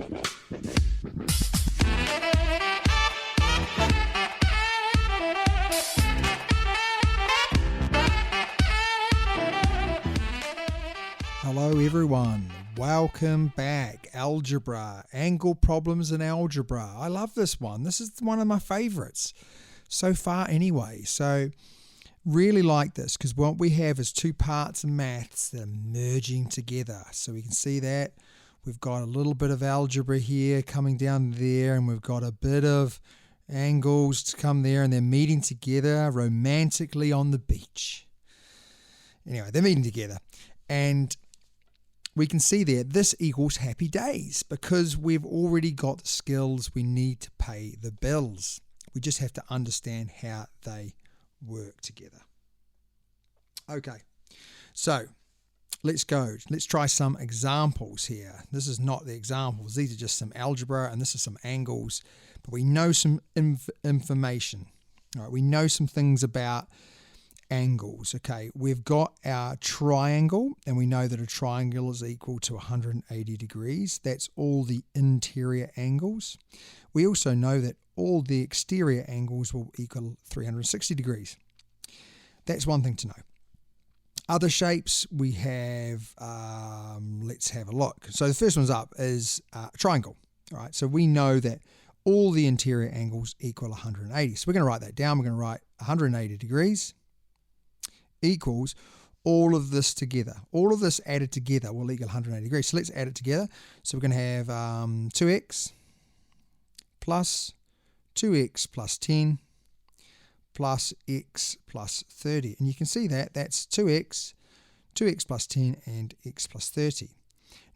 Hello everyone, welcome back. Algebra, angle problems in algebra. I love this one. This is one of my favorites so far anyway. So really like this because what we have is two parts of maths that are merging together. So we can see that we've got a little bit of algebra here coming down there, and we've got a bit of angles to come there, and they're meeting together romantically on the beach. Anyway, they're meeting together, and we can see there this equals happy days because we've already got the skills we need to pay the bills. We just have to understand how they work together. Okay, so let's go. Let's try some examples here. This is not the examples. These are just some algebra, and this is some angles. But we know some information. All right, we know some things about angles. Okay, we've got our triangle, and we know that a triangle is equal to 180 degrees. That's all the interior angles. We also know that all the exterior angles will equal 360 degrees. That's one thing to know. Other shapes we have, let's have a look. So the first one's up is a triangle. All right, so we know that all the interior angles equal 180. So we're going to write that down. We're going to write 180 degrees equals all of this together. All of this added together will equal 180 degrees. So let's add it together. So we're going to have 2x plus 2x plus 10 plus x plus 30. And you can see that that's 2x plus 10, and x plus 30.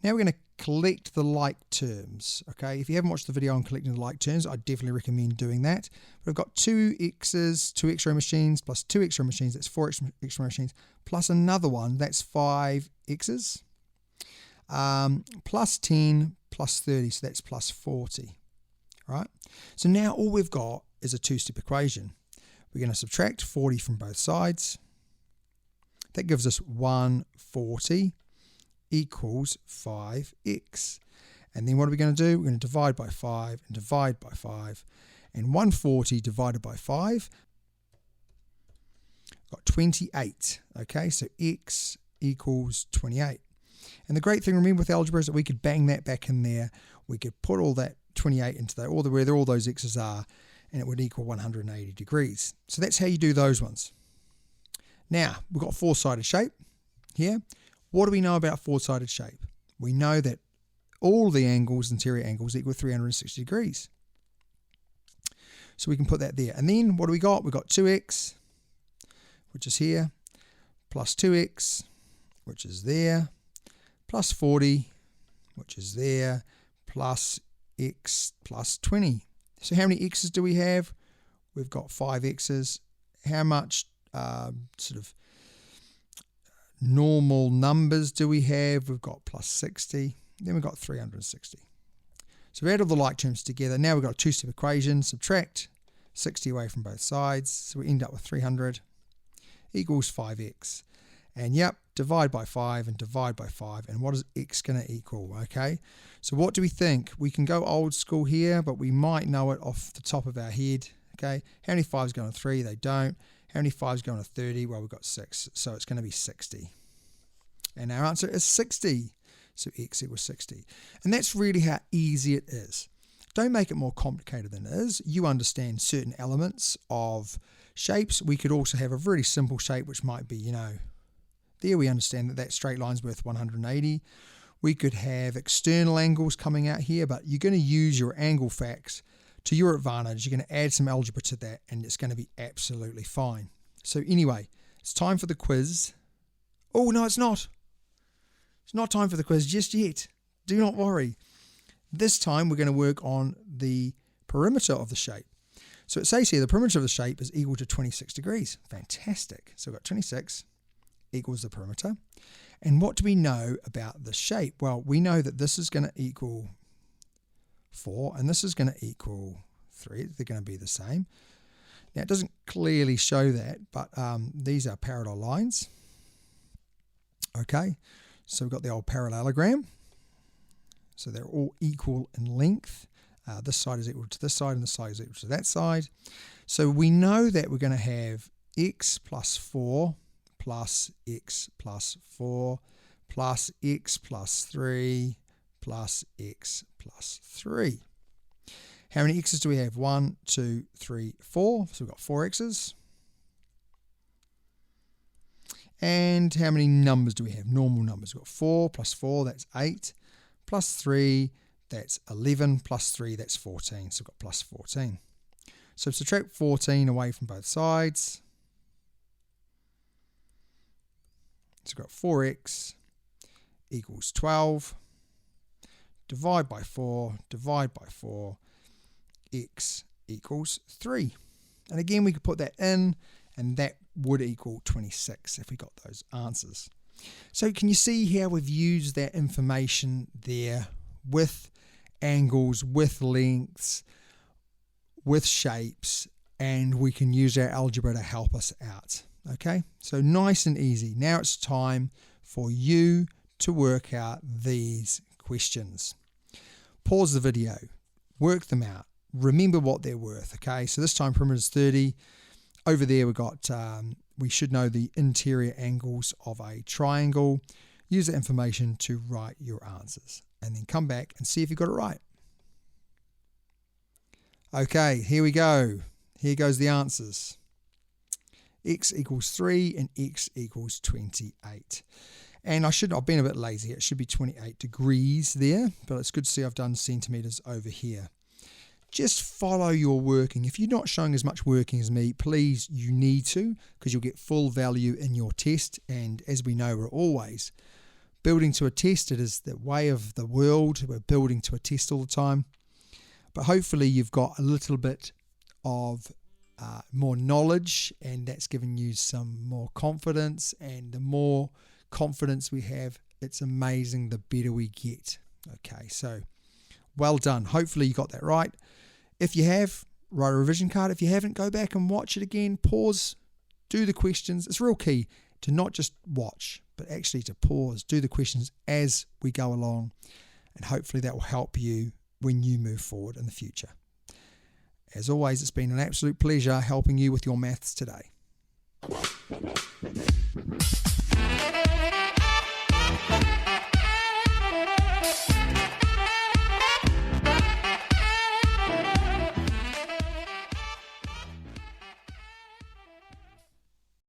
Now we're going to collect the like terms. Okay, if you haven't watched the video on collecting the like terms, I definitely recommend doing that. But I've got 2 x's, 2 x-ray machines, plus 2 x-ray machines, that's 4 x-ray machines, plus another one, that's 5 x's, plus 10, plus 30, so that's plus 40. Right? So now all we've got is a two-step equation. We're going to subtract 40 from both sides. That gives us 140 equals 5x. And then what are we going to do? We're going to divide by 5 and divide by 5. And 140 divided by 5, got 28. Okay, so x equals 28. And the great thing, remember, with algebra is that we could bang that back in there. We could put all that 28 into there, where all those x's are, and it would equal 180 degrees. So that's how you do those ones. Now, we've got four-sided shape here. What do we know about four-sided shape? We know that all the angles, interior angles, equal 360 degrees. So we can put that there. And then what do we got? We've got 2x, which is here, plus 2x, which is there, plus 40, which is there, plus x plus 20. So how many x's do we have? We've got 5 x's. How much sort of normal numbers do we have? We've got plus 60. Then we've got 360. So we add all the like terms together. Now we've got a two-step equation. Subtract 60 away from both sides. So we end up with 300 equals 5x. And yep, divide by 5 and divide by 5. And what is x going to equal? Okay, so what do we think? We can go old school here, but we might know it off the top of our head. Okay, how many 5s go on 3? They don't. How many 5s go on 30? Well, we've got 6. So it's going to be 60. And our answer is 60. So x equals 60. And that's really how easy it is. Don't make it more complicated than it is. You understand certain elements of shapes. We could also have a really simple shape, which might be, there we understand that that straight line's worth 180. We could have external angles coming out here, but you're going to use your angle facts to your advantage. You're going to add some algebra to that, and it's going to be absolutely fine. So anyway, it's time for the quiz. Oh, no, it's not. It's not time for the quiz just yet. Do not worry. This time we're going to work on the perimeter of the shape. So it says here the perimeter of the shape is equal to 26 degrees. Fantastic. So we've got 26 equals the perimeter. And what do we know about the shape? Well, we know that this is going to equal 4 and this is going to equal 3. They're going to be the same. Now it doesn't clearly show that, but these are parallel lines. Okay, so we've got the old parallelogram. So they're all equal in length. This side is equal to this side and this side is equal to that side. So we know that we're going to have x plus 4 plus x plus 4 plus x plus 3 plus x plus 3. How many x's do we have? 1, 2, 3, 4. So we've got 4 x's. And how many numbers do we have? Normal numbers. We've got 4 plus 4, that's 8. Plus 3, that's 11. Plus 3, that's 14. So we've got plus 14. So subtract 14 away from both sides. So we've got 4x equals 12. Divide by 4, divide by 4. X equals 3. And again, we could put that in, and that would equal 26 if we got those answers. So can you see how we've used that information there with angles, with lengths, with shapes, and we can use our algebra to help us out. Okay, so nice and easy. Now it's time for you to work out these questions. Pause the video, work them out, remember what they're worth. Okay, so this time perimeter is 30. Over there we've got, we should know the interior angles of a triangle. Use that information to write your answers and then come back and see if you got it right. Okay, here we go. Here goes the answers. X equals 3 and x equals 28. And I've been a bit lazy. It should be 28 degrees there, but it's good to see I've done centimeters over here. Just follow your working. If you're not showing as much working as me, please, you need to, because you'll get full value in your test. And as we know, we're always building to a test. It is the way of the world. We're building to a test all the time. But hopefully you've got a little bit of more knowledge, and that's given you some more confidence. And the more confidence we have, it's amazing the better we get. Okay, so well done. Hopefully you got that right. If you have, write a revision card. If you haven't, go back and watch it again. Pause, do the questions. It's real key to not just watch, but actually to pause, do the questions as we go along, and hopefully that will help you when you move forward in the future. As always, it's been an absolute pleasure helping you with your maths today.